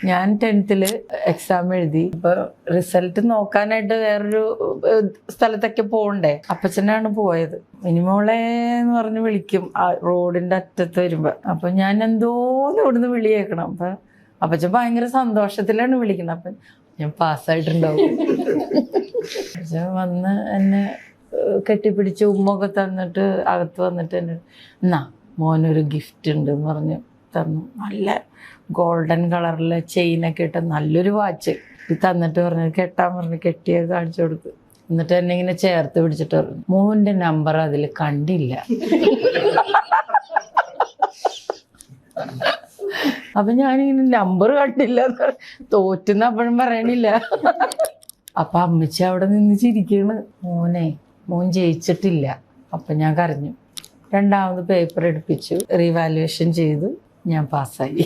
ഞാൻ 10th exam എഴുതി. അപ്പൊ റിസൾട്ട് നോക്കാനായിട്ട് വേറൊരു സ്ഥലത്തൊക്കെ പോകണ്ടേ. അപ്പച്ചനാണ് പോയത്. മിനിമോളെ എന്ന് പറഞ്ഞ് വിളിക്കും റോഡിന്റെ അറ്റത്ത് വരുമ്പോ. അപ്പൊ ഞാൻ എന്തോന്ന് ഇവിടുന്ന് വിളി കേൾക്കണം. അപ്പൊ അപ്പച്ചൻ ഭയങ്കര സന്തോഷത്തിലാണ് വിളിക്കണം. അപ്പൊ ഞാൻ പാസ്സായിട്ടുണ്ടാവും. അപ്പച്ചൻ വന്ന് എന്നെ കെട്ടിപ്പിടിച്ച് ഉമ്മൊക്കെ തന്നിട്ട് അകത്ത് വന്നിട്ട് എന്നെ എന്നാ മോനൊരു ഗിഫ്റ്റ് ഉണ്ട് എന്ന് പറഞ്ഞ് തന്നു. നല്ല ഗോൾഡൻ കളറിലെ ചെയിനൊക്കെ ഇട്ട നല്ലൊരു വാച്ച് ഇത് തന്നിട്ട് പറഞ്ഞു കെട്ടാൻ പറഞ്ഞു. കെട്ടിയത് കാണിച്ചു കൊടുത്തു. എന്നിട്ട് എന്നെ ഇങ്ങനെ ചേർത്ത് പിടിച്ചിട്ട് പറഞ്ഞു മോൻ്റെ നമ്പർ അതിൽ കണ്ടില്ല. അപ്പൊ ഞാനിങ്ങനെ നമ്പർ കണ്ടില്ല തോറ്റുന്ന അപ്പോഴും പറയണില്ല. അപ്പൊ അമ്മച്ചി അവിടെ നിന്ന് ചിരിക്കണ്. മോൻ ജയിച്ചിട്ടില്ല. അപ്പൊ ഞാൻ കരഞ്ഞു. രണ്ടാമത് പേപ്പർ എടുപ്പിച്ചു, റീവാലുവേഷൻ ചെയ്തു, ഞാൻ പാസ്സായി.